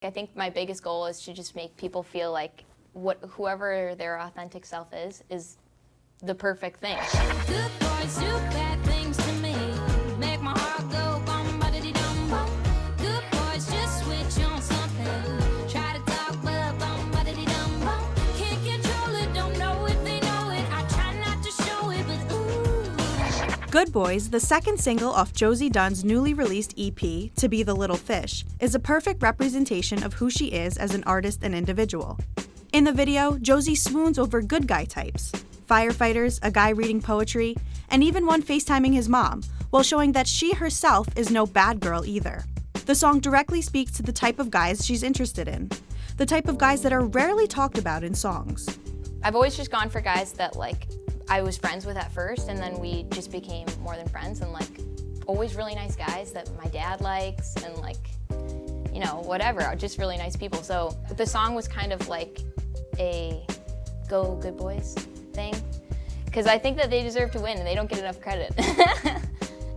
I think my biggest goal is to just make people feel like whoever their authentic self is the perfect thing. Good boys do bad things to me. Make my heart go bum ba dee dum bum. Good boys just switch on something. Try to talk but bum ba dee dum bum. Can't control it, don't know if they know it. I try not to show it, but ooh. Good Boys, the second single off Josie Dunne's newly released EP, To Be the Little Fish, is a perfect representation of who she is as an artist and individual. In the video, Josie swoons over good guy types. Firefighters, a guy reading poetry, and even one FaceTiming his mom, while showing that she herself is no bad girl either. The song directly speaks to the type of guys she's interested in, the type of guys that are rarely talked about in songs. I've always just gone for guys that I was friends with at first, and then we just became more than friends, and always really nice guys that my dad likes, and whatever, just really nice people. So the song was kind of like a go good boys thing, because I think that they deserve to win and they don't get enough credit.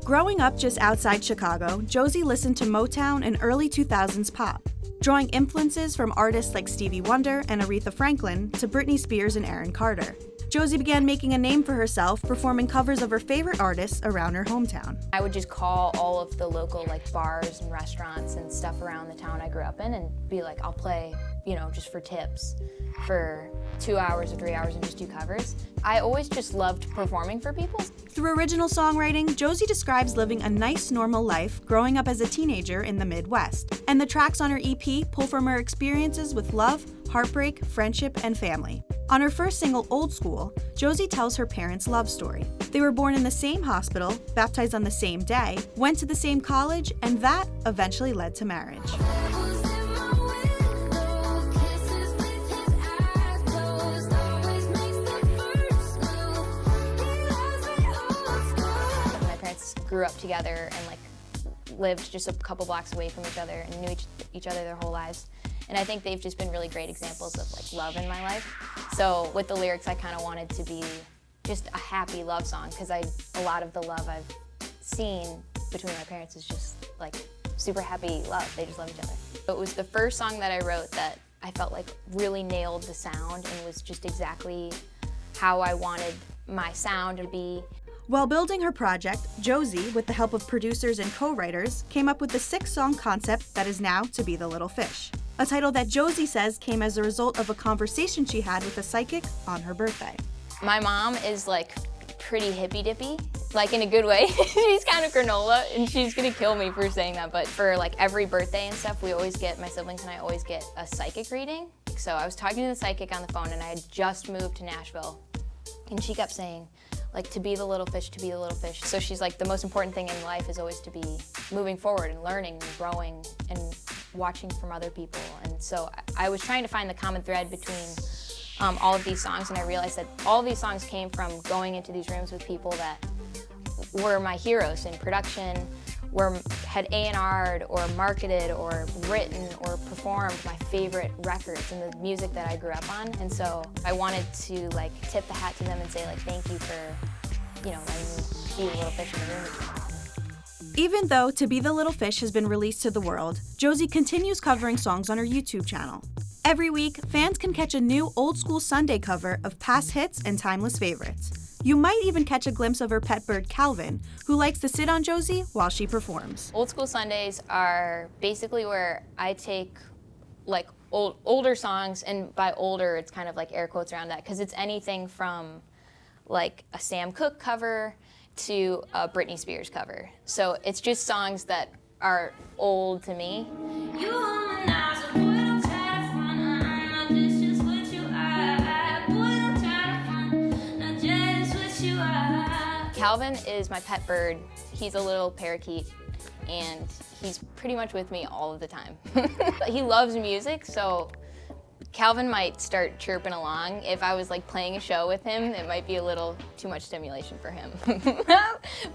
Growing up just outside Chicago, Josie listened to Motown and early 2000s pop, drawing influences from artists like Stevie Wonder and Aretha Franklin to Britney Spears and Aaron Carter. Josie began making a name for herself, performing covers of her favorite artists around her hometown. I would just call all of the local bars and restaurants and stuff around the town I grew up in and be like, I'll play, just for tips for 2 hours or 3 hours and just do covers. I always just loved performing for people. Through original songwriting, Josie describes living a nice, normal life growing up as a teenager in the Midwest. And the tracks on her EP pull from her experiences with love, heartbreak, friendship, and family. On her first single, Old School, Josie tells her parents' love story. They were born in the same hospital, baptized on the same day, went to the same college, and that eventually led to marriage. My parents grew up together and lived just a couple blocks away from each other and knew each other their whole lives. And I think they've just been really great examples of love in my life. So with the lyrics, I kind of wanted to be just a happy love song, because a lot of the love I've seen between my parents is just super happy love. They just love each other. It was the first song that I wrote that I felt really nailed the sound and was just exactly how I wanted my sound to be. While building her project, Josie, with the help of producers and co-writers, came up with the 6-song concept that is now To Be the Little Fish. A title that Josie says came as a result of a conversation she had with a psychic on her birthday. My mom is pretty hippy-dippy, in a good way. She's kind of granola, and she's gonna kill me for saying that, but for every birthday and stuff, my siblings and I always get a psychic reading. So I was talking to the psychic on the phone, and I had just moved to Nashville, and she kept saying, to be the little fish, to be the little fish. So she's the most important thing in life is always to be moving forward and learning and growing and watching from other people. And so I was trying to find the common thread between all of these songs, and I realized that all of these songs came from going into these rooms with people that were my heroes in production, had A&R'd or marketed or written or performed my favorite records and the music that I grew up on. And so I wanted to tip the hat to them and say thank you for, letting me be the little fish in the room with you. Even though To Be the Little Fish has been released to the world, Josie continues covering songs on her YouTube channel. Every week, fans can catch a new Old School Sunday cover of past hits and timeless favorites. You might even catch a glimpse of her pet bird, Calvin, who likes to sit on Josie while she performs. Old School Sundays are basically where I take older songs, and by older, it's kind of air quotes around that, because it's anything from a Sam Cooke cover to a Britney Spears cover. So it's just songs that are old to me. Calvin is my pet bird. He's a little parakeet, and he's pretty much with me all of the time. He loves music, so Calvin might start chirping along. If I was playing a show with him, it might be a little too much stimulation for him.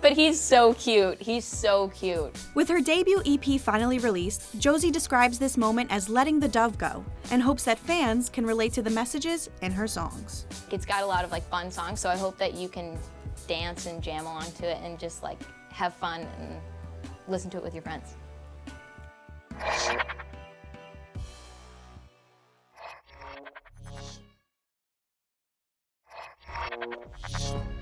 But he's so cute. He's so cute. With her debut EP finally released, Josie describes this moment as letting the dove go and hopes that fans can relate to the messages in her songs. It's got a lot of fun songs, so I hope that you can dance and jam along to it and just have fun and listen to it with your friends. bum.